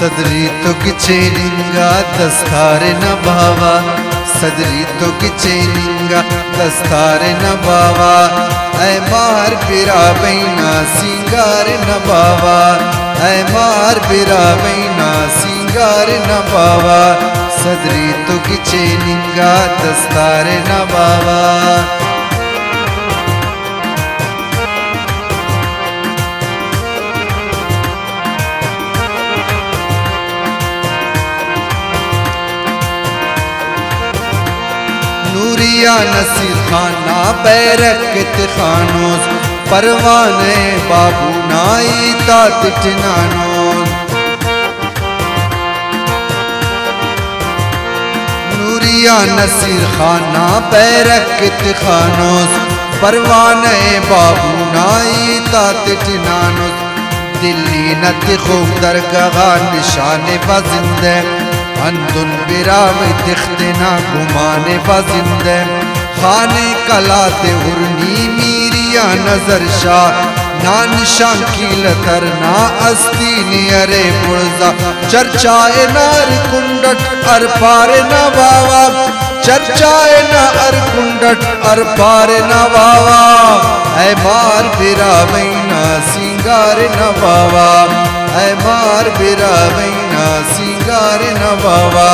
सदरी तो किचे निंगा दस्तारे न बावा, सदरी तो किचे निंगा दस्तारे न बावा, ऐ मार बिरा बैना सिंगार न बावा, ऐ मार बिरा बैना सिंगार न बावा, सदरी तो किचे निंगा दस्तारे न बावा। नूरिया नसीर खाना बैरक खानोस, परवाने बाबू नाई तात टिनानोस। नूरिया नसीर खाना बैरक खानोस, परवाने बाबू नाई तात टिनानोस। दिल्ली नत खूब दरगाह निशाने बजिंदे, अंदुन बिराम दिखतना घुमाने बजिंदे। खाने कलाते हुरनी मीरिया नजर शाह, ना निशान कील तरना अस्ती नियरे पुरजा। चर्चाए नार कुंडट अर पारे न बावा, चर्चाए न अर कुंडट अर पारे न बावा, ऐ मार बिरा बैना सिंगार न बावा, ऐ मार बिरा बैना सिंगार न बावा,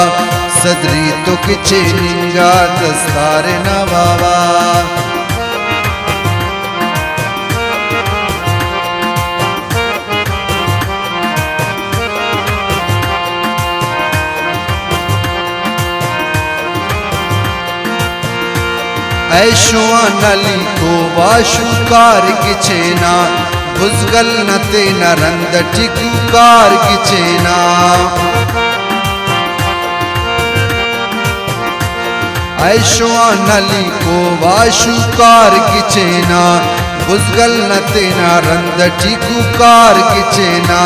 सदरी तो किचे निंगा दस्तारे न बावा। ऐशुआ नली को वाशुकार किचेना, बुजगल नते नरंद टिकुकार किचेना। ऐशुआ नली को वाशुकार किचेना, बुजगल नते नरंद टिकुकार किचेना।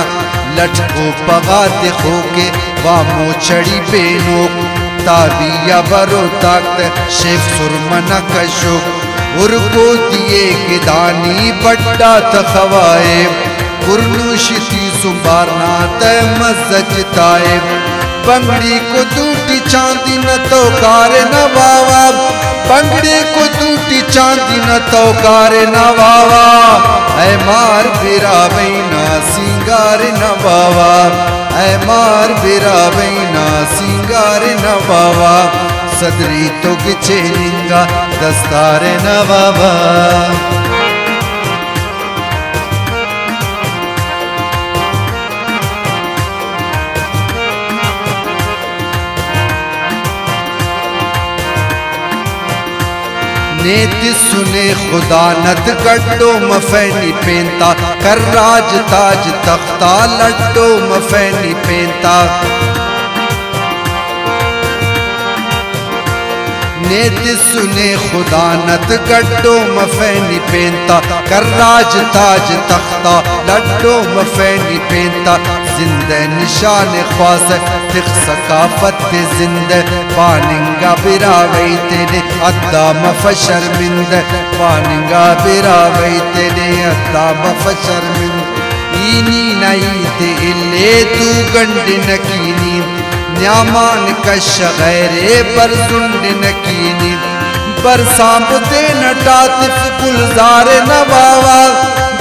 लटको पगाते खोके वामो चढ़ी बेनोक, ताबिया बरो ताकत शेख सुरमना कशुक। उर्को दिए गिदानी बड्डा तखवाए, कुर्नुशिती सुबारना तय मस्जताए। बंगड़ी को टूटी चांदी न तो कार न बावा, बंगड़ी को टूटी चांदी न तो कार न बावा, ऐ मार बिरा बैना सिंगार न बावा, ऐ मार बिरा बैना सिंगार न बावा, सदरी तो किचे निंगा दस्तारे न बाबा। नेत सुने खुदा नत गड्डो मफैनी पेंता, कर राज ताज तख्ता लड्डो मफैनी पेंता। नेत सुने खुदा नत गड्डो मफैनी पेंता, कर राज ताज तख्ता लड्डो मफैनी पेंता। जिंदे निशान ख्वास तिख सकाफत जिंदे, पानिंगा बिरावई तेने अद्दा मफशर मिंद, पानिंगा बिरावई तेने अद्दा मफशर मिंद। ईनी नई ते इल्ले तू गंड नकीनी, न्यामान कश गैरे बरसुंड नकीनी। बरसाबते नटातिफ गुलजार नवावा,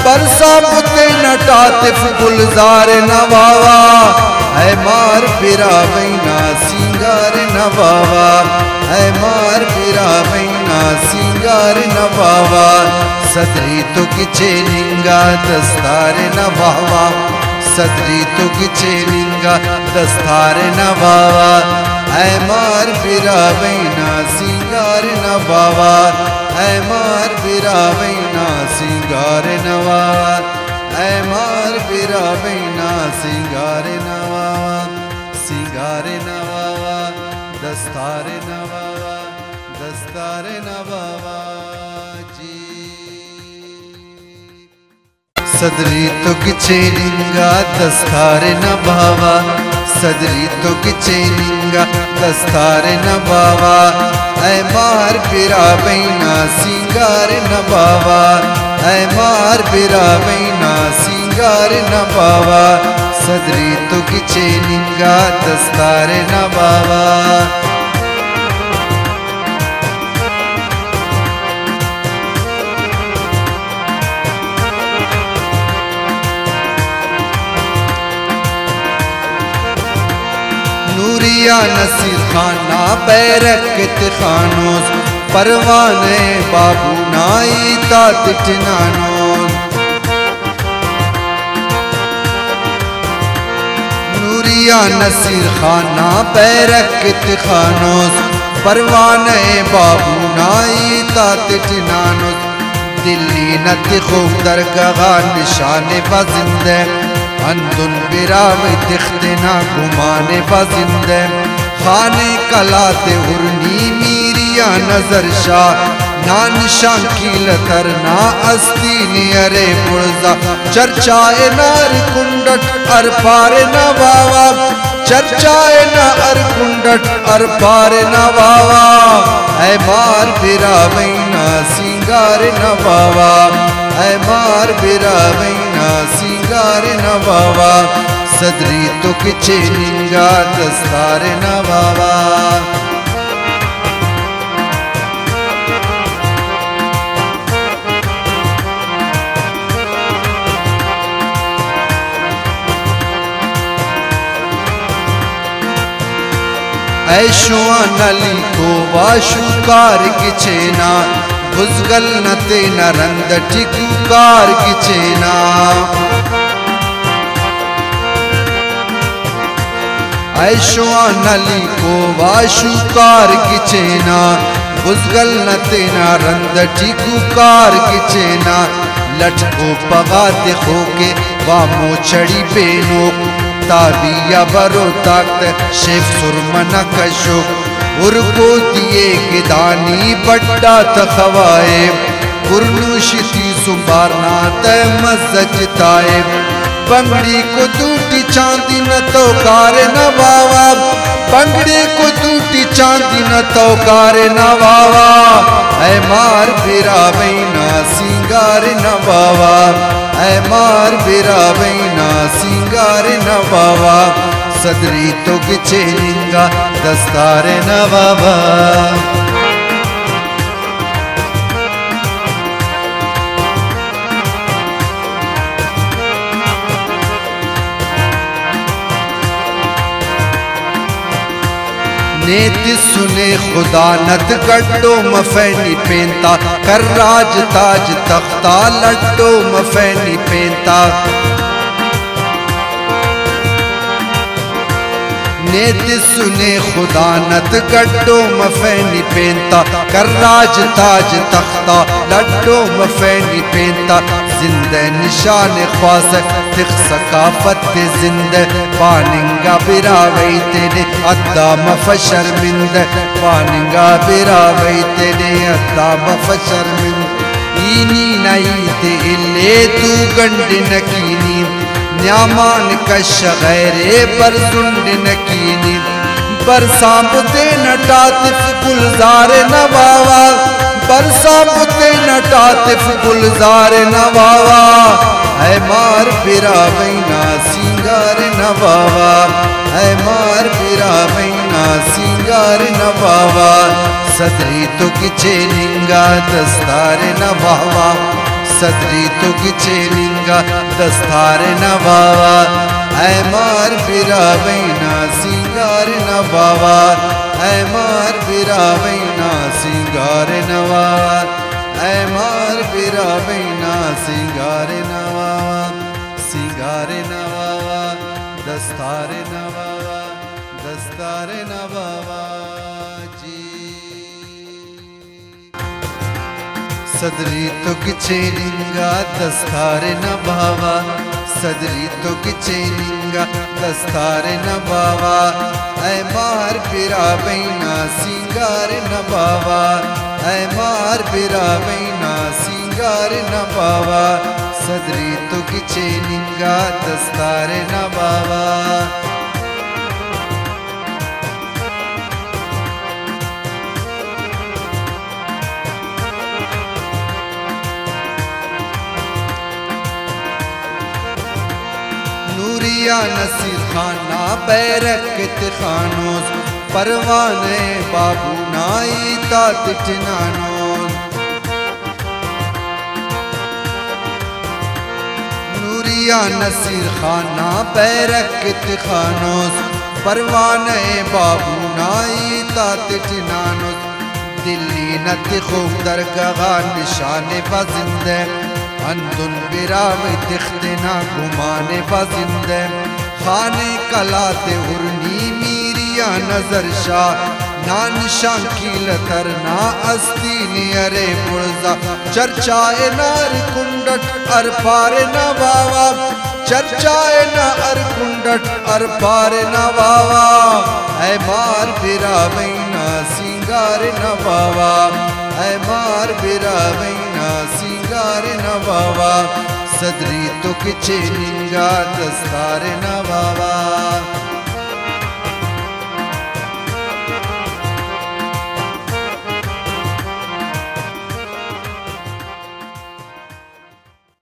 बरसाबते नटातिफ गुलजार नवावा, ऐ मार बिरा बैना सिंगार नवावा, ऐ मार बिरा बैना सिंगार नवावा, सदरी तो किचे निंगा दस्तारे नवावा, सदरी तो किचे निंगा दस्तारे नवावा, ऐ मार बिरा बैना सिंगार नवावा, ऐ मार बिरा बैना सिंगार नवावा, ऐ मार बिरा बैना सिंगार नवावा, सिंगार नवावा, दस्तारे नवावा, दस्तारे नवावा जी। सदरी तो किचे निंगा दस्तारे नवावा, सदरी तो किचे निंगा दस्तारे नवावा, ऐ मार बिरा बैना सिंगार नवावा, ऐ मार बिरा बैना सिंगार नवावा, सदरी तो किचे निंगा दस्तार नवावा नूरिया नसीर खाना बैरक खानोस परवाने बाबू नाई तातिट नानोस नूरिया नसीर खाना बैरक खानोस परवाने बाबू नाई तातिट नानोस दिल्ली नत खूब दरगाह निशाने बजिंदे अंदुन बिराव दिखतना घुमाने बजिंदे खाने कलाते उर्नी मीरिया नजर शाह नान शांकील तरना अस्तीनी अरे पुर्जा चर्चाए नार कुंडट अर पार न बावा चर्चाए न अर कुंडट अर पार न बावा ऐ मार बिरावैना सिंगार न बावा ऐ मार बिरावैना सिंगार न बावा सदरी तो किचे निंगा दस्तार न बावा ऐशुआ नली को वाशुकार किचेना बुजगल नते नरंद टिकुकार किचेना ऐशुआ नली को वाशुकार किचेना बुजगल नते नरंद टिकुकार किचेना लटको पगाते खोके वामो चढ़ी बेनो ताबिया बरो ताकत शेफ सुरमना कशुक उर्को दिए गिदानी बड्डा तखवाए कुर्नुशिती सुबारना तय मस्जताए बंगड़ी को टूटी चांदी न तो कार न बावा बंगड़ी को टूटी चांदी न तो कार न बावा ऐ मार बिरावैना सिंगार न बावा ऐ मार बिरावैना सिंगार न बावा सदरी तो किचे निंगा दस्तार न बावा नेत सुने खुदा नत गड्डो मफैनी पेंता कर राज ताज तख्ता लड्डो मफैनी पेंता नेत सुने खुदा नत गड्डो मफैनी पेंता कर राज ताज तख्ता लड्डो मफैनी पेंता जिंदे निशान ख्वास तिख सकाफत जिंद पानिंगा बिरावई तेने अद्दा मफशर्मिंद पानिंगा बिरावई तेने अद्दा मफशर्मिंद ईनी नई ते इल्ले तू गंड नकीनी न्यामान कश गैरे पर सुंड नकीनी बरसाबते नटातिफ गुलजार नवावा बरसाबते नटातिफ गुलजार नवावा है मार बिरावैना सिंगार नवावा है मार बिरावैना सिंगार नवावा सदरी तो किचे निंगा दस्तार नवावा सदरी तो किचे निंगा दस्तार नवावा ऐ मार बिरावैना सिंगार नवावा ऐ मार बिरावैना सिंगार नवावा ऐ मार बिरावैना सिंगार नवावा सिंगार नवावा दस्तार नवावा दस्तार नवावा जी सदरी तो किचे निंगा दस्तार नवावा सदरी तो किचे निंगा दस्तार नवावा ऐ मार बिरावैना सिंगार नवावा ऐ मार बिरावैना सिंगार नवावा सदरी तो किचे निंगा दस्तार नवावा नूरिया नसीर खाना बैरक खानोस परवाने बाबू नाई तातिट नानोस नूरिया नसीर खाना बैरक खानोस परवाने बाबू नाई तातिट नानोस दिल्ली नत खूब दरगाह निशाने बाजिंदे अंदुन बिराम तिख्तना घुमाने बाजिंदे खाने कलाते उर्नी मीरिया नजर शाह नान शांकील तरना अस्ती नियरे पुरजा चर्चाए नार कुंडट अर पार न बावा चर्चाए न अर कुंडट अर पार न बावा ऐ मार बिरा बैना सिंगार न बावा ऐ मार बिरा बैना सिंगार न बावा सदरी तो किचे निंगा दस्तार न बावा।